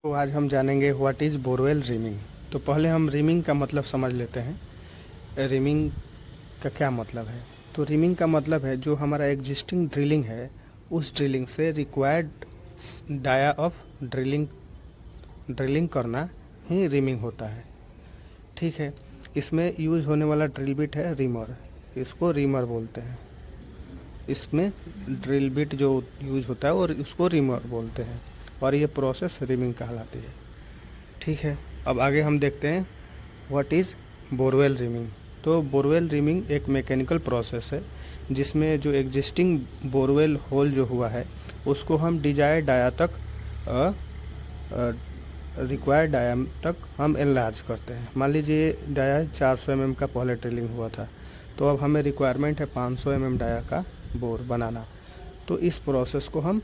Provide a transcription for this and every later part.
तो आज हम जानेंगे व्हाट इज़ बोरवेल रिमिंग। तो पहले हम रिमिंग का मतलब समझ लेते हैं। रिमिंग का क्या मतलब है? तो रिमिंग का मतलब है जो हमारा एग्जिस्टिंग ड्रिलिंग है उस ड्रिलिंग से required dia of drilling drilling करना ही रिमिंग होता है। ठीक है। इसमें यूज होने वाला ड्रिल बिट है रिमर, इसको रिमर बोलते हैं। इसमें ड्रिल बिट जो यूज होता है और उसको रिमर बोलते हैं और ये प्रोसेस रिमिंग कहलाती है। ठीक है। अब आगे हम देखते हैं व्हाट इज़ बोरवेल रिमिंग। तो बोरवेल रिमिंग एक मैकेनिकल प्रोसेस है जिसमें जो एग्जिस्टिंग बोरवेल होल जो हुआ है उसको हम डिजायर्ड डाया तक रिक्वायर्ड डाया तक हम एनलार्ज करते हैं। मान लीजिए डाया 400 mm का पहले ड्रिलिंग हुआ था, तो अब हमें रिक्वायरमेंट है 500 mm डाया का बोर बनाना। तो इस प्रोसेस को हम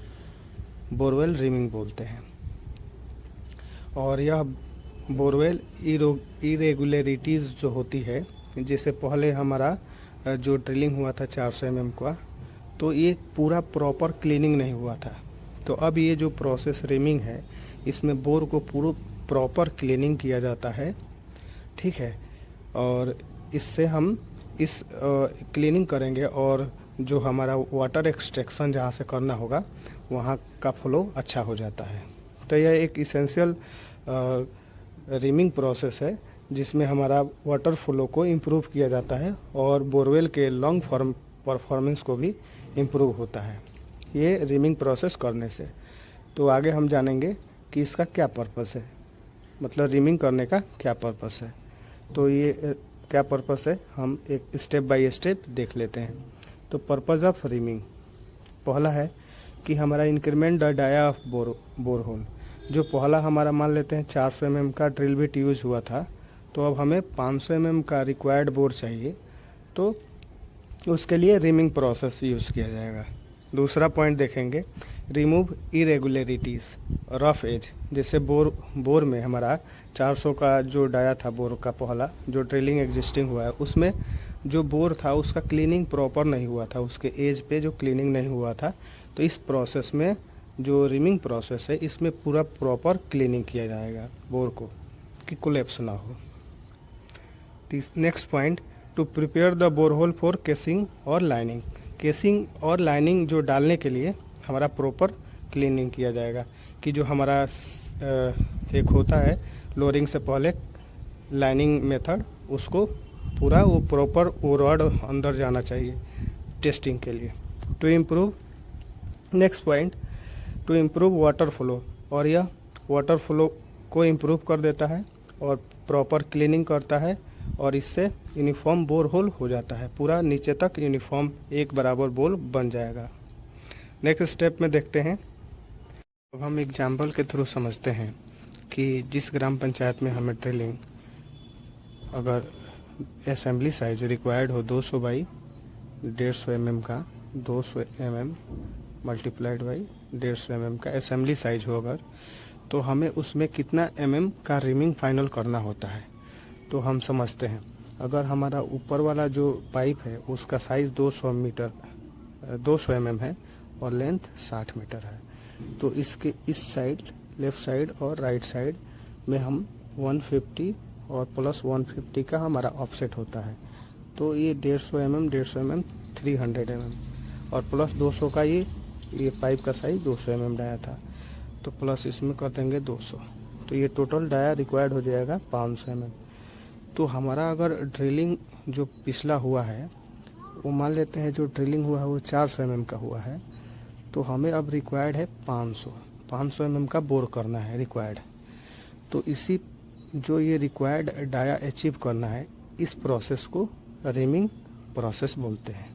बोरवेल रिमिंग बोलते हैं। और यह बोरवेल इरेगुलरिटीज़ जो होती है, जैसे पहले हमारा जो ड्रिलिंग हुआ था 400 mm का, तो ये पूरा प्रॉपर क्लीनिंग नहीं हुआ था। तो अब ये जो प्रोसेस रिमिंग है इसमें बोर को पूरा प्रॉपर क्लीनिंग किया जाता है। ठीक है। और इससे हम इस क्लीनिंग करेंगे और जो हमारा वाटर एक्सट्रैक्शन जहाँ से करना होगा वहाँ का फ्लो अच्छा हो जाता है। तो यह एक इसेंशियल रिमिंग प्रोसेस है जिसमें हमारा वाटर फ्लो को इम्प्रूव किया जाता है और बोरवेल के लॉन्ग फॉर्म परफॉर्मेंस को भी इम्प्रूव होता है ये रिमिंग प्रोसेस करने से। तो आगे हम जानेंगे कि इसका क्या पर्पस है, मतलब रिमिंग करने का क्या पर्पस है। तो ये क्या पर्पस है हम एक स्टेप बाय स्टेप देख लेते हैं। तो पर्पस ऑफ रिमिंग पहला है कि हमारा increment the dia of bore hole. जो पहला हमारा मान लेते हैं 400 mm का ड्रिल बिट यूज हुआ था, तो अब हमें 500 mm का रिक्वायर्ड बोर चाहिए, तो उसके लिए रिमिंग प्रोसेस यूज़ किया जाएगा। दूसरा पॉइंट देखेंगे रिमूव इरेगुलरिटीज़ रफ एज। जैसे बोर में हमारा 400 का जो डाया था बोर का पहला जो ड्रिलिंग एग्जिस्टिंग हुआ है उसमें जो बोर था उसका क्लीनिंग प्रॉपर नहीं हुआ था, उसके एज पे जो क्लीनिंग नहीं हुआ था। तो इस प्रोसेस में जो रिमिंग प्रोसेस है इसमें पूरा प्रॉपर क्लीनिंग किया जाएगा बोर को कि कोलैप्स ना हो। Next point to prepare the borehole for casing और लाइनिंग। केसिंग और लाइनिंग जो डालने के लिए हमारा प्रॉपर क्लीनिंग किया जाएगा कि जो हमारा एक होता है लोअरिंग से पहले लाइनिंग मेथड, उसको पूरा वो प्रॉपर वो रॉड अंदर जाना चाहिए टेस्टिंग के लिए। To improve next point to improve water flow, और यह वाटर फ्लो को इम्प्रूव कर देता है और प्रॉपर क्लीनिंग करता है और इससे यूनिफॉर्म बोर होल हो जाता है, पूरा नीचे तक यूनिफॉर्म एक बराबर बोर बन जाएगा। नेक्स्ट स्टेप में देखते हैं। अब हम एग्जाम्पल के थ्रू समझते हैं कि जिस ग्राम पंचायत में हमें ड्रिलिंग अगर असेंबली साइज रिक्वायर्ड हो 200 बाई 150 mm का, 200 mm मल्टीप्लाइड बाई 150 mm का असेंबली साइज हो अगर, तो हमें उसमें कितना mm का रिमिंग फाइनल करना होता है। तो हम समझते हैं अगर हमारा ऊपर वाला जो पाइप है उसका साइज 200 mm है और लेंथ 60 मीटर है, तो इसके इस साइड लेफ्ट साइड और राइट साइड में हम 150 और प्लस 150 का हमारा ऑफसेट होता है। तो ये 150 mm 300 mm और प्लस 200 का ये पाइप का साइज 200 mm डाया था, तो प्लस इसमें कर देंगे 200, तो ये टोटल डाया रिक्वायर्ड हो जाएगा 500 mm। तो हमारा अगर ड्रिलिंग जो पिछला हुआ है वो मान लेते हैं जो ड्रिलिंग हुआ है वो 400 mm का हुआ है, तो हमें अब रिक्वायर्ड है 500 mm का बोर करना है रिक्वायर्ड। तो इसी जो ये रिक्वायर्ड डाया अचीव करना है इस प्रोसेस को रिमिंग प्रोसेस बोलते हैं।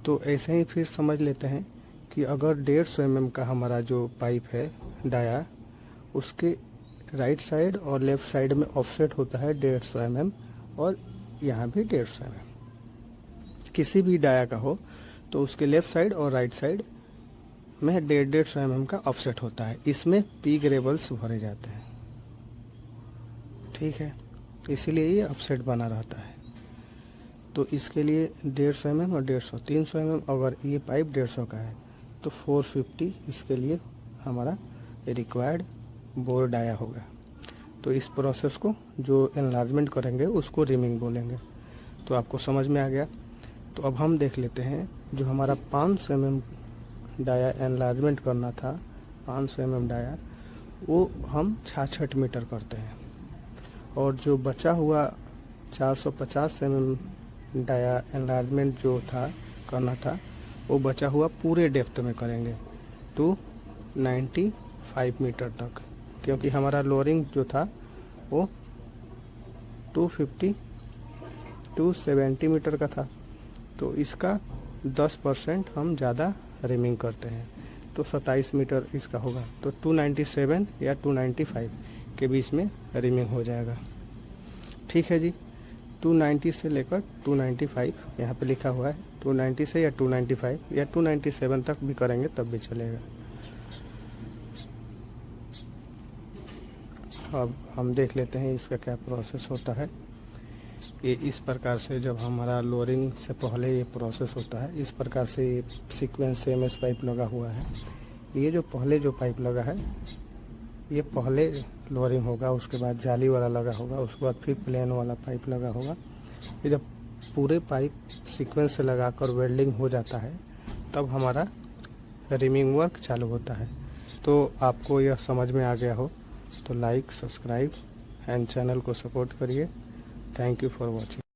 तो ऐसे ही फिर समझ लेते हैं कि अगर 150 mm का हमारा जो पाइप है डाया, उसके राइट साइड और लेफ्ट साइड में ऑफसेट होता है 150 mm और यहाँ भी 150 mm। किसी भी डाया का हो तो उसके लेफ्ट साइड और राइट साइड में 150 mm का ऑफसेट होता है। इसमें पी ग्रेवल्स भरे जाते हैं। ठीक है, इसीलिए ये ऑफसेट बना रहता है। तो इसके लिए 150 mm और 150 300 mm, अगर ये पाइप 150 का है तो 450 इसके लिए हमारा रिक्वायर्ड बोर डाया होगा। तो इस प्रोसेस को जो एनलार्जमेंट करेंगे उसको रिमिंग बोलेंगे। तो आपको समझ में आ गया। तो अब हम देख लेते हैं जो हमारा 500 mm डाया एनलार्जमेंट करना था, 500 mm डाया, वो हम 66 मीटर करते हैं। और जो बचा हुआ 450 mm डाया एनलार्जमेंट जो था करना था, वो बचा हुआ पूरे डेप्थ में करेंगे 295 मीटर तक, क्योंकि हमारा लोअरिंग जो था वो 270 मीटर का था। तो इसका 10% हम ज़्यादा रिमिंग करते हैं, तो 27 मीटर इसका होगा। तो 297 या 295 के बीच में रिमिंग हो जाएगा। ठीक है जी, 290 से लेकर 295 यहाँ पे लिखा हुआ है। 290 से या 295 या 297 तक भी करेंगे तब भी चलेगा। अब हम देख लेते हैं इसका क्या प्रोसेस होता है। ये इस प्रकार से जब हमारा लोअरिंग से पहले ये प्रोसेस होता है, इस प्रकार से ये सीक्वेंस से एमएस पाइप लगा हुआ है। ये जो पहले जो पाइप लगा है, ये पहले लोअरिंग होगा, उसके बाद जाली वाला लगा होगा, उसके बाद फिर प्लेन वाला पाइप लगा होगा। ये जब पूरे पाइप सीक्वेंस से लगाकर वेल्डिंग हो जाता है तब हमारा रिमिंग वर्क चालू होता है। तो आपको यह समझ में आ गया हो तो लाइक, सब्सक्राइब एंड चैनल को सपोर्ट करिए। Thank you for watching.